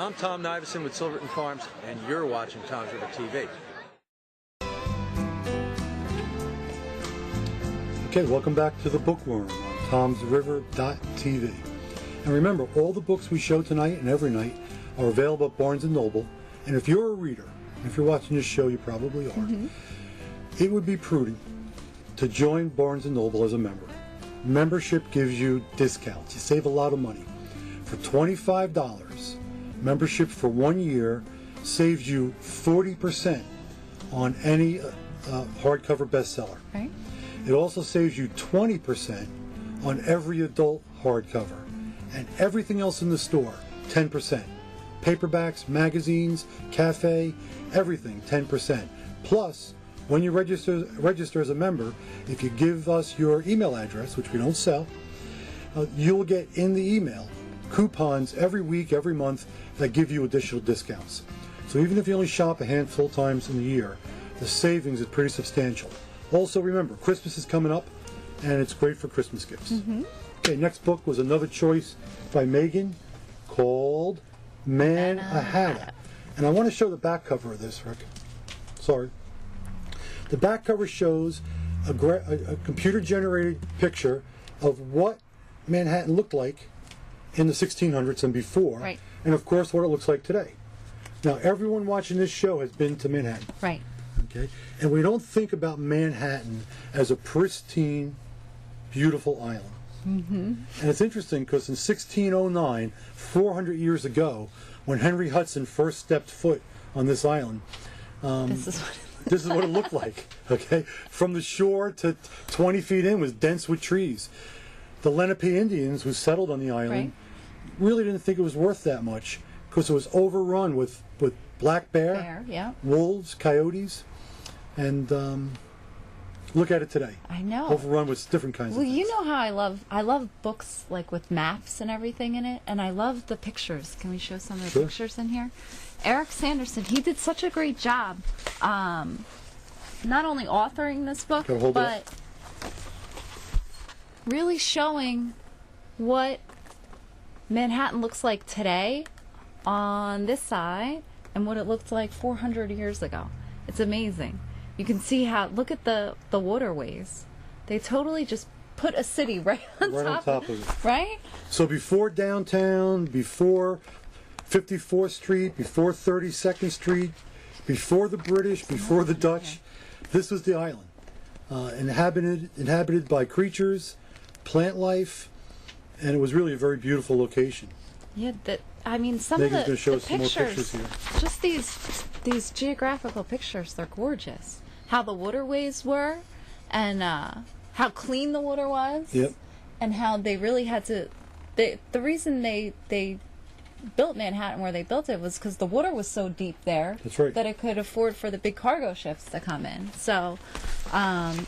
I'm Tom Nivison with Silverton Farms, and you're watching Tom's River TV. Okay, welcome back to the Bookworm on tomsriver.tv. And remember, all the books we show tonight and every night are available at Barnes & Noble. And if you're a reader, if you're watching this show, you probably are, it would be prudent to join Barnes & Noble as a member. Membership gives you discounts. You save a lot of money. For $25, membership for 1 year saves you 40% on any hardcover bestseller. Right. It also saves you 20% on every adult hardcover. And everything else in the store, 10%. Paperbacks, magazines, cafe, everything, 10%. Plus, when you register as a member, if you give us your email address, which we don't sell, you'll get in the email coupons every week, every month that give you additional discounts. So even if you only shop a handful of times in the year, the savings is pretty substantial. Also remember, Christmas is coming up, and it's great for Christmas gifts. Okay, next book was another choice by Megan called Man-a-Hatta. And I want to show the back cover of this, Rick. Sorry. The back cover shows a computer-generated picture of what Manhattan looked like in the 1600s and before, right. And of course what it looks like today. Now, everyone watching this show has been to Manhattan. Right. Okay? And we don't think about Manhattan as a pristine, beautiful island. And it's interesting because in 1609, 400 years ago, when Henry Hudson first stepped foot on this island, this is what it looked like. Okay, from the shore to 20 feet in was dense with trees. The Lenape Indians who settled on the island really didn't think it was worth that much because it was overrun with black bear, wolves, coyotes, and look at it today. I know. Overrun with different kinds of things. Well, you know how I love books like with maps and everything in it, and I love the pictures. Can we show some of the pictures in here? Eric Sanderson, he did such a great job, not only authoring this book, but really showing what Manhattan looks like today on this side and what it looked like 400 years ago. It's amazing. You can see how, look at the waterways. They totally just put a city right on top of it. Right? So before downtown, before 54th Street, before 32nd Street, before the British, before the Dutch, this was the island. Inhabited by creatures, plant life, and it was really a very beautiful location. Yeah, I mean, some of the pictures here. Just these geographical pictures, they're gorgeous. How the waterways were, and how clean the water was, and how they really had to. The reason they built Manhattan where they built it was because the water was so deep there that it could afford for the big cargo ships to come in. So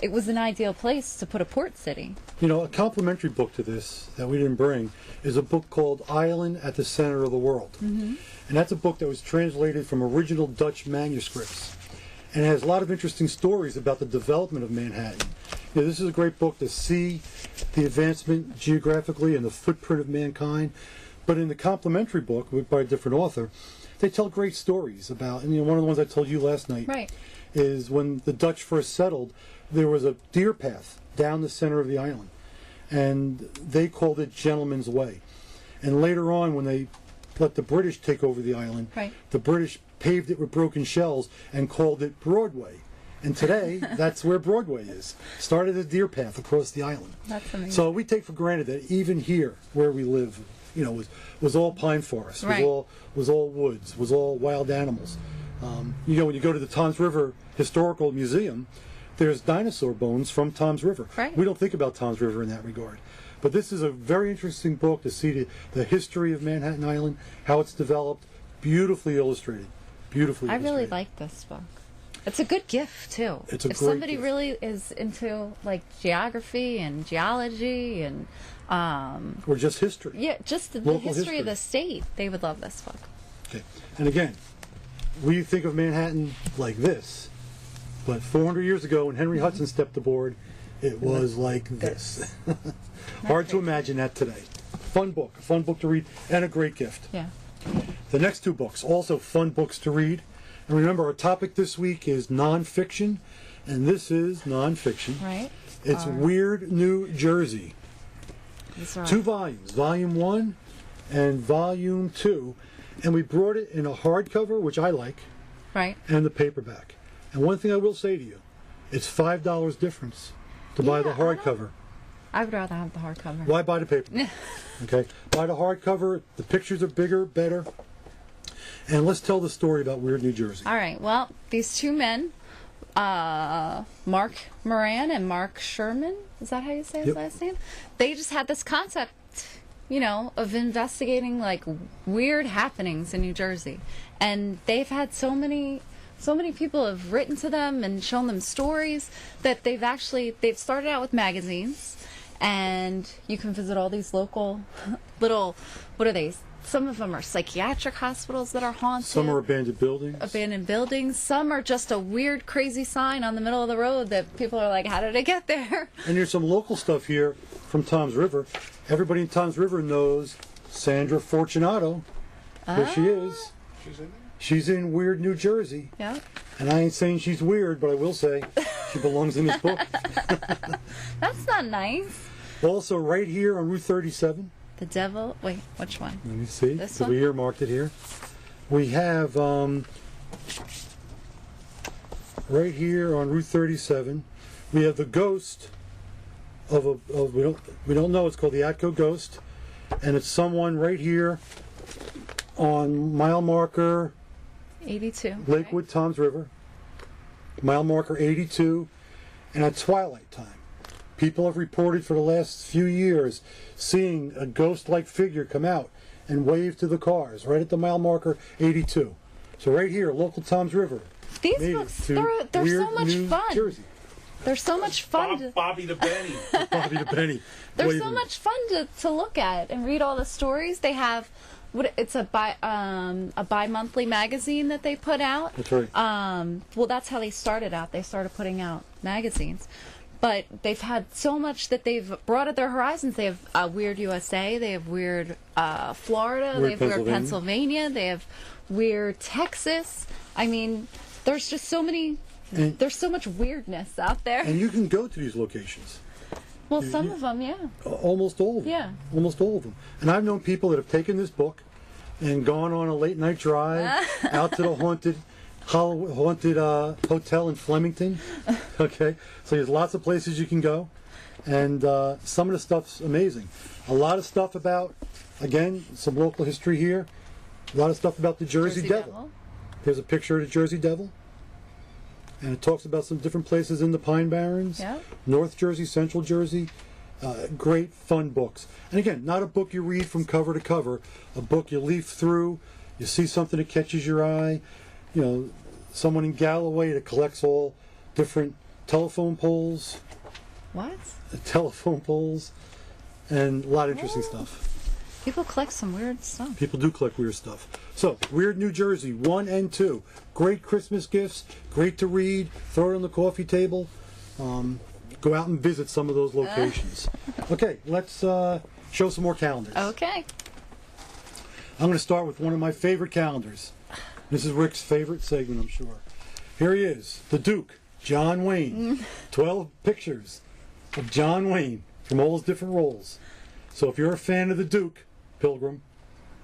it was an ideal place to put a port city. You know, a complementary book to this that we didn't bring is a book called Island at the Center of the World. And that's a book that was translated from original Dutch manuscripts. And it has a lot of interesting stories about the development of Manhattan. You know, this is a great book to see the advancement geographically and the footprint of mankind. But in the complementary book by a different author, they tell great stories about, and you know, one of the ones I told you last night is when the Dutch first settled, there was a deer path down the center of the island. And they called it Gentleman's Way. And later on, when they let the British take over the island, the British paved it with broken shells and called it Broadway. And today, that's where Broadway is. Started a deer path across the island. That's amazing. So we take for granted that even here, where we live, you know, was all pine forest, was all woods, was all wild animals. You know, when you go to the Tom's River Historical Museum, there's dinosaur bones from Tom's River. We don't think about Tom's River in that regard. But this is a very interesting book to see the history of Manhattan Island, how it's developed, beautifully illustrated. I really like this book. It's a good gift, too. It's a if great somebody gift. really is into, like, geography and geology and... or just history. Yeah, just the history of the state. They would love this book. Okay. And again, we think of Manhattan like this, but 400 years ago when Henry Hudson stepped aboard, it was like this. Hard to imagine that today. A fun book to read, and a great gift. Yeah. the next two books, also fun books to read. And remember, our topic this week is nonfiction, and this is nonfiction. Right. It's Weird New Jersey. That's right. 2 volumes, Volume 1 and Volume 2. And we brought it in a hardcover, which I like, Right. and the paperback. And one thing I will say to you, it's $5 difference to buy the hardcover. I would rather have the hardcover. Why buy the paperback? Okay, buy the hardcover. The pictures are bigger, better. And let's tell the story about Weird New Jersey. All right. Well, these two men, Mark Moran and Mark Sherman, is that how you say his last name? They just had this concept, you know, of investigating like weird happenings in New Jersey. And they've had so many people have written to them and shown them stories that they've started out with magazines, and you can visit all these local little, what are they? Some of them are psychiatric hospitals that are haunted. Some are abandoned buildings. Some are just a weird, crazy sign on the middle of the road that people are like, how did it get there? And there's some local stuff here from Tom's River. Everybody in Tom's River knows Sandra Fortunato. There she is. She's in Weird New Jersey. Yeah. And I ain't saying she's weird, but I will say she belongs in this book. That's not nice. Also, right here on Route 37. The devil. Wait, which one? Let me see. This So one? we earmarked it here. We have right here on Route 37. We have the ghost of we don't know. It's called the Atco Ghost, and it's someone right here on mile marker 82. Lakewood, Tom's River. Mile marker 82, and at twilight time. People have reported for the last few years seeing a ghost-like figure come out and wave to the cars right at the mile marker 82. So right here, local Tom's River. These made it books, to they're Weird so much New fun. Jersey. They're so much fun. Bobby the Benny. Bobby the Benny. They're waving. so much fun to look at and read all the stories. They have, it's a bi-monthly magazine that they put out. That's right. Well, that's how they started out. They started putting out magazines. But they've had so much that they've brought at their horizons. They have Weird USA. They have Weird Florida. Weird They have Weird Pennsylvania. They have Weird Texas. I mean, there's just so many. There's so much weirdness out there. And you can go to these locations. Well, some of them, yeah. Almost all of them. Yeah. Almost all of them. And I've known people that have taken this book and gone on a late night drive out to the haunted hotel in Flemington. Okay, so there's lots of places you can go, and some of the stuff's amazing. A lot of stuff about, again, some local history here. A lot of stuff about the Jersey Devil. There's a picture of the Jersey Devil, and it talks about some different places in the Pine Barrens, North Jersey, Central Jersey. Great, fun books. And again, not a book you read from cover to cover. A book you leaf through. You see something that catches your eye. You know, someone in Galloway that collects all different telephone poles. What? Telephone poles. And a lot of interesting stuff. People collect some weird stuff. People do collect weird stuff. So, Weird New Jersey, 1 and 2. Great Christmas gifts. Great to read. Throw it on the coffee table. Go out and visit some of those locations. Okay, let's show some more calendars. Okay. I'm going to start with one of my favorite calendars. This is Rick's favorite segment, I'm sure. Here he is, the Duke, John Wayne. 12 pictures of John Wayne from all his different roles. So if you're a fan of the Duke, Pilgrim,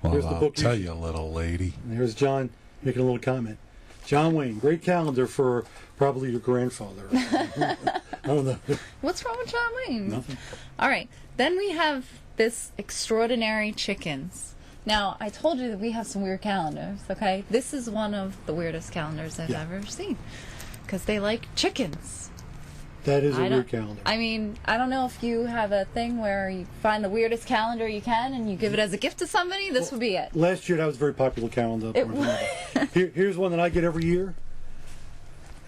here's the book. I'll tell you, little lady. And here's John making a little comment. John Wayne, great calendar for probably your grandfather. I don't know. What's wrong with John Wayne? Nothing. All right. Then we have this Extraordinary Chickens. Now, I told you that we have some weird calendars, okay? This is one of the weirdest calendars I've ever seen. Because they like chickens. That is a weird calendar. I mean, I don't know if you have a thing where you find the weirdest calendar you can and you give it as a gift to somebody. This would be it. Last year, that was a very popular calendar. It Here's one that I get every year.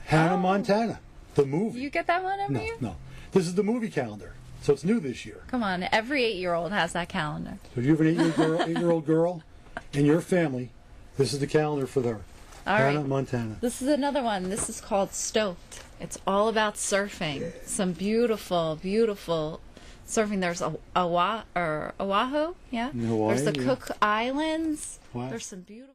Hannah Montana, the movie. You get that one every year? No. This is the movie calendar. So it's new this year. Come on, every 8-year-old has that calendar. So if you have an 8-year-old girl in your family, this is the calendar for her. Hannah Montana. This is another one. This is called Stoked. It's all about surfing. Some beautiful, beautiful surfing. There's Oahu, yeah. In Hawaii, There's the yeah. Cook Islands. Wow. There's some beautiful.